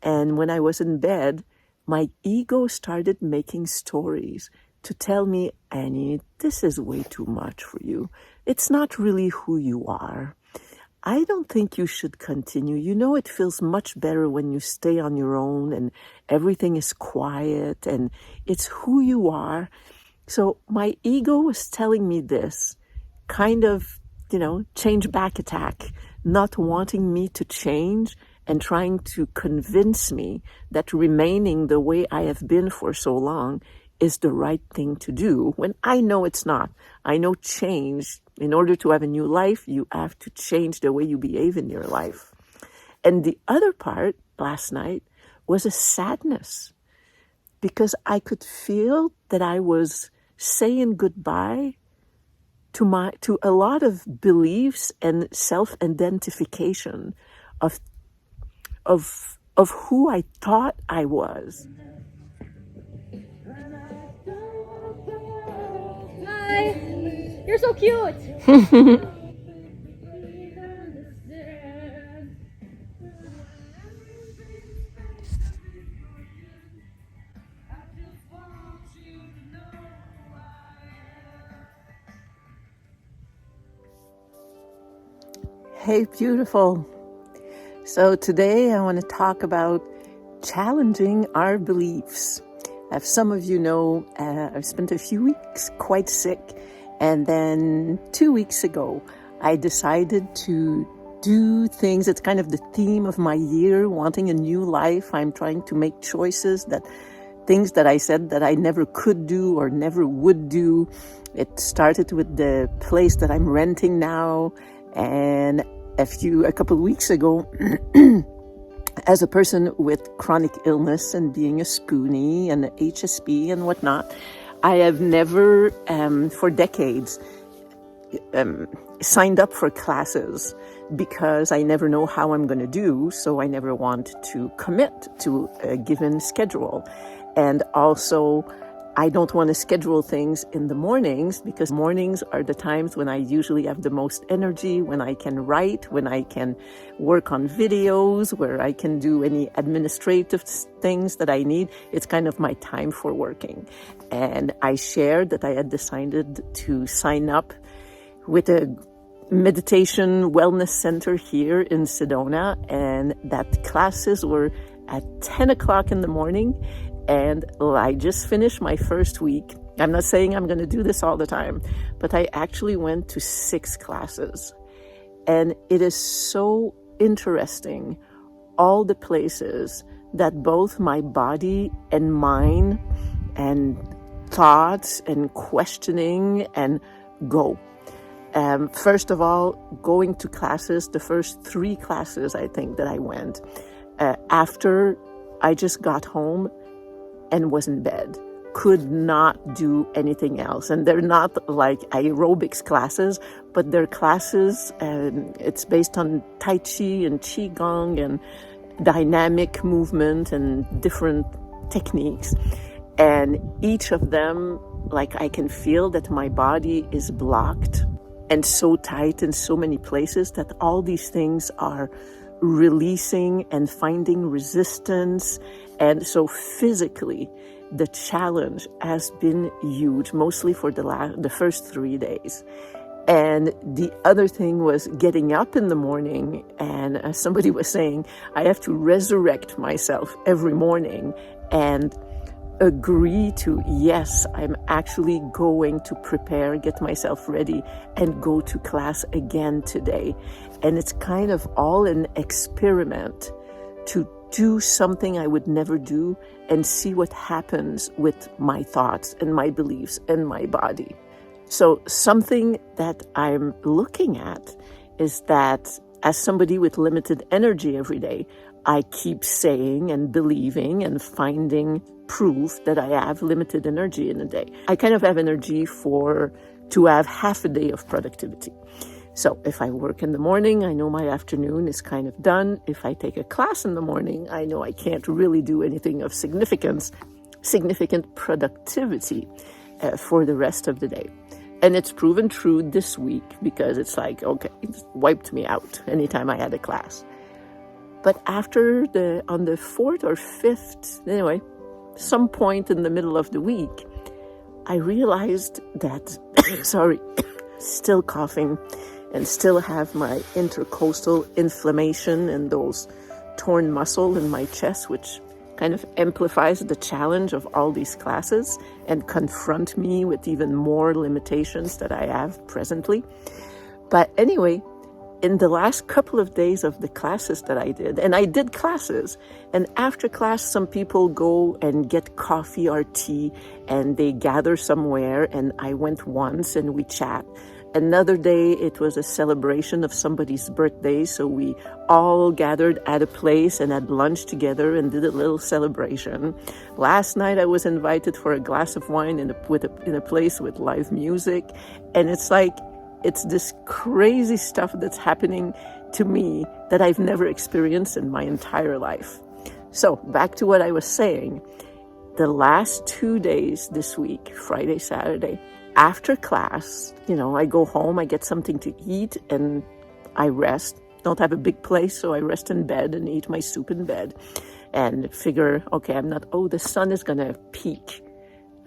And when I was in bed, my ego started making stories to tell me, Annie, this is way too much for you. It's not really who you are. I don't think you should continue. You know, it feels much better when you stay on your own and everything is quiet and it's who you are. So my ego was telling me this kind of, change back attack, not wanting me to change and trying to convince me that remaining the way I have been for so long is the right thing to do, when I know it's not. I know change, in order to have a new life, you have to change the way you behave in your life. And the other part last night was a sadness, because I could feel that I was saying goodbye to a lot of beliefs and self-identification of who I thought I was. Hi, you're so cute. Hey, beautiful. So today I want to talk about challenging our beliefs. As some of you know, I've spent a few weeks quite sick. And then 2 weeks ago, I decided to do things. It's kind of the theme of my year, wanting a new life. I'm trying to make choices, things that I said that I never could do or never would do. It started with the place that I'm renting now. And a couple of weeks ago, as a person with chronic illness and being a SPOONIE and HSP and whatnot, I have never, for decades, signed up for classes because I never know how I'm going to do, so I never want to commit to a given schedule. And also, I don't want to schedule things in the mornings, because mornings are the times when I usually have the most energy, when I can write, when I can work on videos, where I can do any administrative things that I need. It's kind of my time for working. And I shared that I had decided to sign up with a meditation wellness center here in Sedona, and that classes were at 10 o'clock in the morning. And I just finished my first week. I'm not saying I'm going to do this all the time, but I actually went to 6 classes. And it is so interesting, all the places that both my body and mind and thoughts and questioning and go. First of all, going to classes, the first 3 classes I think that I went, after I just got home and was in bed, could not do anything else. And they're not like aerobics classes, but they're classes, and it's based on Tai Chi and Qigong and dynamic movement and different techniques. And each of them, like, I can feel that my body is blocked and so tight in so many places that all these things are releasing and finding resistance. And so physically, the challenge has been huge, mostly for the first 3 days. And the other thing was getting up in the morning. And as somebody was saying, I have to resurrect myself every morning and agree to, yes, I'm actually going to prepare, get myself ready, and go to class again today. And it's kind of all an experiment to do something I would never do and see what happens with my thoughts and my beliefs and my body. So something that I'm looking at is that as somebody with limited energy every day, I keep saying and believing and finding proof that I have limited energy in a day. I kind of have energy to have half a day of productivity. So if I work in the morning, I know my afternoon is kind of done. If I take a class in the morning, I know I can't really do anything of significant productivity for the rest of the day. And it's proven true this week, because it's like, okay, it's wiped me out anytime I had a class. But on the fourth or fifth, anyway, some point in the middle of the week, I realized that, sorry, still coughing and still have my intercostal inflammation and those torn muscle in my chest, which kind of amplifies the challenge of all these classes and confront me with even more limitations that I have presently. But anyway, in the last couple of days of the classes that I did, and I did classes, and after class, some people go and get coffee or tea and they gather somewhere, and I went once and we chat. Another day, it was a celebration of somebody's birthday, so we all gathered at a place and had lunch together and did a little celebration. Last night, I was invited for a glass of wine in a place with live music, and it's this crazy stuff that's happening to me that I've never experienced in my entire life. So back to what I was saying. The last 2 days this week, Friday, Saturday, after class, I go home, I get something to eat, and I rest. Don't have a big place, so I rest in bed and eat my soup in bed and figure, okay, the sun is gonna peak.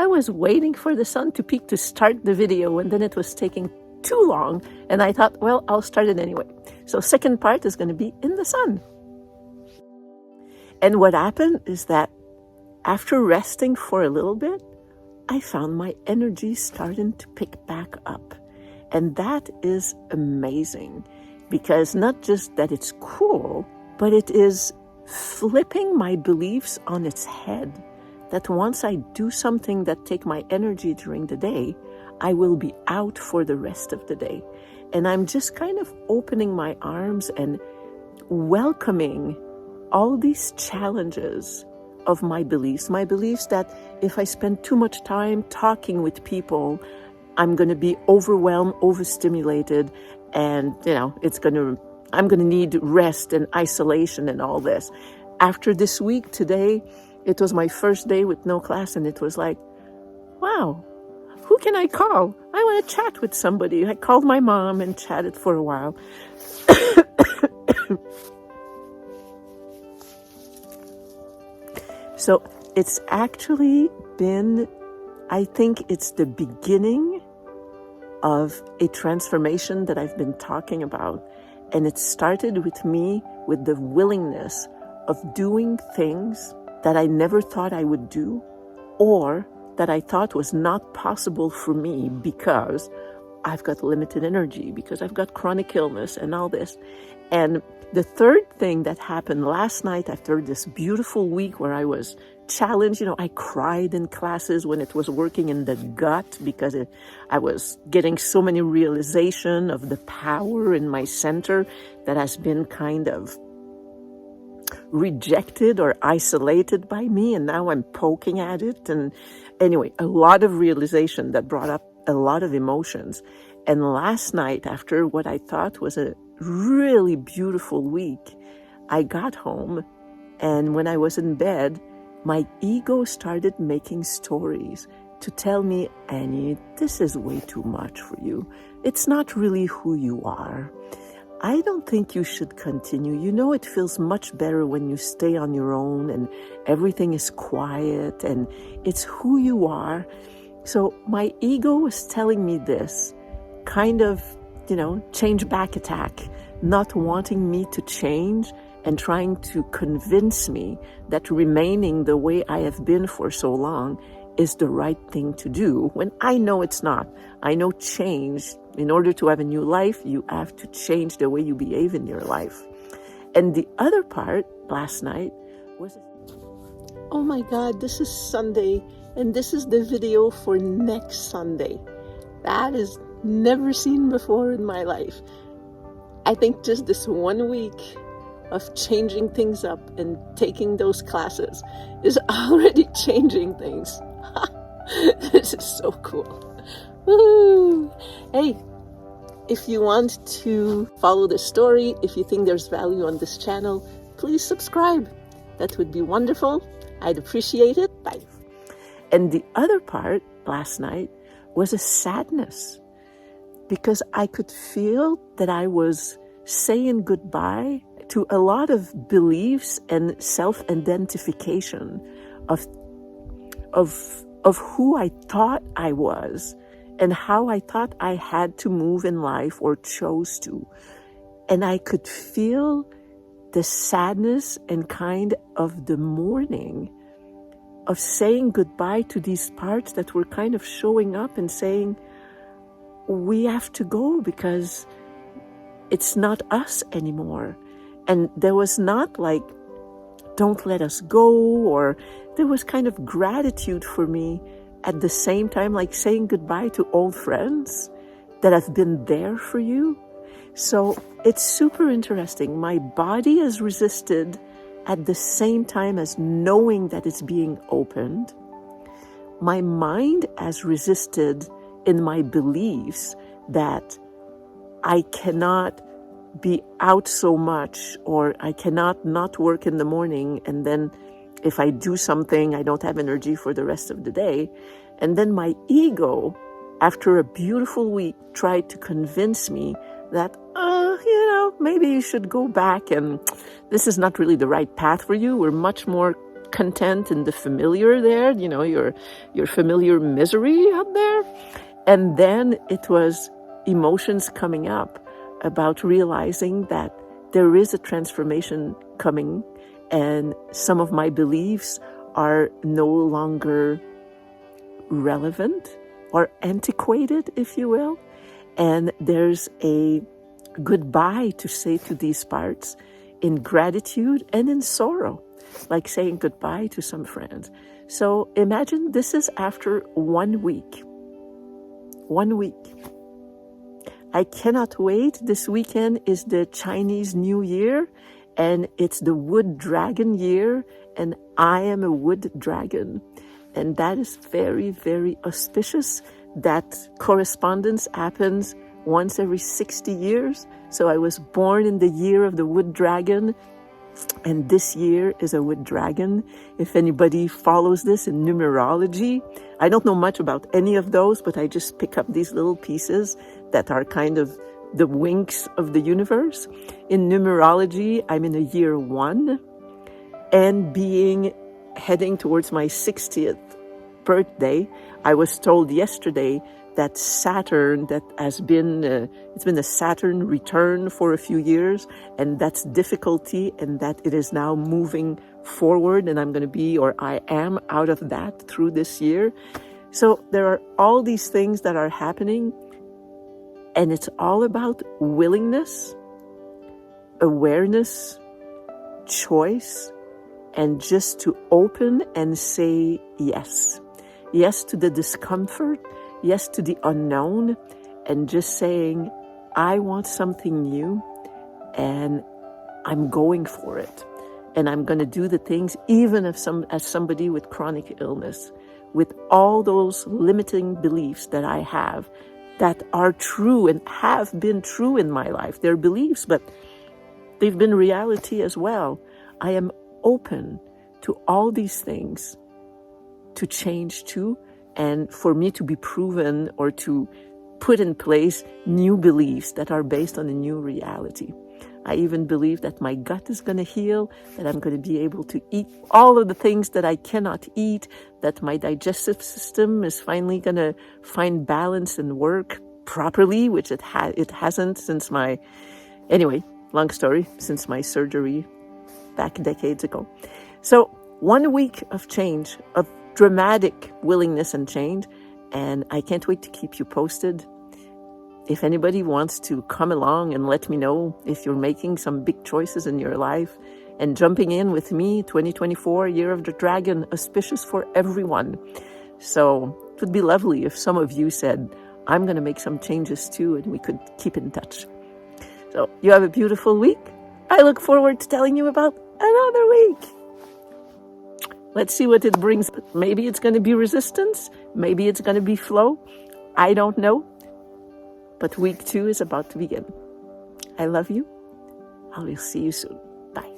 I was waiting for the sun to peak to start the video, and then it was taking too long, and I thought, well, I'll start it anyway. So second part is going to be in the sun. And what happened is that after resting for a little bit, I found my energy starting to pick back up. And that is amazing, because not just that it's cool, but it is flipping my beliefs on its head, that once I do something that take my energy during the day, I will be out for the rest of the day. And I'm just kind of opening my arms and welcoming all these challenges of my beliefs that if I spend too much time talking with people, I'm going to be overwhelmed, overstimulated, and I'm going to need rest and isolation and all this. After this week, today, it was my first day with no class, and it was like, wow, who can I call? I want to chat with somebody. I called my mom and chatted for a while. So it's actually been, I think it's the beginning of a transformation that I've been talking about. And it started with me with the willingness of doing things that I never thought I would do, or that I thought was not possible for me because I've got limited energy, because I've got chronic illness and all this. And the third thing that happened last night after this beautiful week where I was challenged, I cried in classes when it was working in the gut because I was getting so many realization of the power in my center that has been kind of rejected or isolated by me, and now I'm poking at it. And anyway, a lot of realization that brought up a lot of emotions. And last night, after what I thought was a really beautiful week, I got home, and when I was in bed, my ego started making stories to tell me, Annie, this is way too much for you. It's not really who you are. I don't think you should continue. It feels much better when you stay on your own and everything is quiet and it's who you are. So my ego was telling me this kind of, change back attack, not wanting me to change and trying to convince me that remaining the way I have been for so long is the right thing to do, when I know it's not. I know change, in order to have a new life, you have to change the way you behave in your life. And the other part last night was, oh my God, this is Sunday, and this is the video for next Sunday. That is never seen before in my life. I think just this 1 week of changing things up and taking those classes is already changing things. This is so cool. Woo! Hey, if you want to follow the story, if you think there's value on this channel, please subscribe. That would be wonderful. I'd appreciate it. Bye. And the other part last night was a sadness, because I could feel that I was saying goodbye to a lot of beliefs and self-identification of who I thought I was and how I thought I had to move in life or chose to. And I could feel the sadness and kind of the mourning of saying goodbye to these parts that were kind of showing up and saying, we have to go because it's not us anymore. And there was not like, don't let us go, or there was kind of gratitude for me at the same time, like saying goodbye to old friends that have been there for you. So it's super interesting. My body has resisted at the same time as knowing that it's being opened. My mind has resisted in my beliefs that I cannot be out so much, or I cannot not work in the morning, and then if I do something, I don't have energy for the rest of the day. And then my ego, after a beautiful week, tried to convince me that, maybe you should go back, and this is not really the right path for you. We're much more content in the familiar there, your familiar misery out there. And then it was emotions coming up about realizing that there is a transformation coming, and some of my beliefs are no longer relevant or antiquated, if you will. And there's a goodbye to say to these parts in gratitude and in sorrow, like saying goodbye to some friends. So imagine this is after 1 week. 1 week. I cannot wait. This weekend is the Chinese New Year, and it's the wood dragon year, and I am a wood dragon. And that is very, very auspicious. That correspondence happens once every 60 years. So I was born in the year of the wood dragon, and this year is a wood dragon. If anybody follows this in numerology, I don't know much about any of those, but I just pick up these little pieces that are kind of the winks of the universe. In numerology, I'm in a year 1, and heading towards my 60th birthday. I was told yesterday that Saturn, that has been, it's been a Saturn return for a few years, and that's difficulty, and that it is now moving forward, and I'm going to be, or I am out of that through this year. So there are all these things that are happening, and it's all about willingness, awareness, choice, and just to open and say yes. Yes to the discomfort, yes to the unknown, and just saying, I want something new, and I'm going for it. And I'm going to do the things, even as somebody with chronic illness, with all those limiting beliefs that I have that are true and have been true in my life. They're beliefs, but they've been reality as well. I am open to all these things to change too, and for me to be proven or to put in place new beliefs that are based on a new reality. I even believe that my gut is going to heal, that I'm going to be able to eat all of the things that I cannot eat, that my digestive system is finally going to find balance and work properly, which it hasn't since anyway, long story, since my surgery back decades ago. So 1 week of change, of dramatic willingness and change, and I can't wait to keep you posted. If anybody wants to come along and let me know if you're making some big choices in your life and jumping in with me, 2024, Year of the Dragon, auspicious for everyone. So it would be lovely if some of you said, I'm going to make some changes too, and we could keep in touch. So you have a beautiful week. I look forward to telling you about another week. Let's see what it brings. Maybe it's going to be resistance. Maybe it's going to be flow. I don't know. But week 2 is about to begin. I love you. I will see you soon. Bye.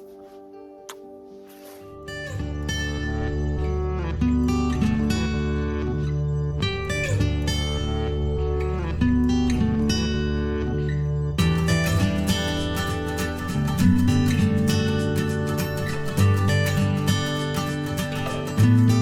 Bye.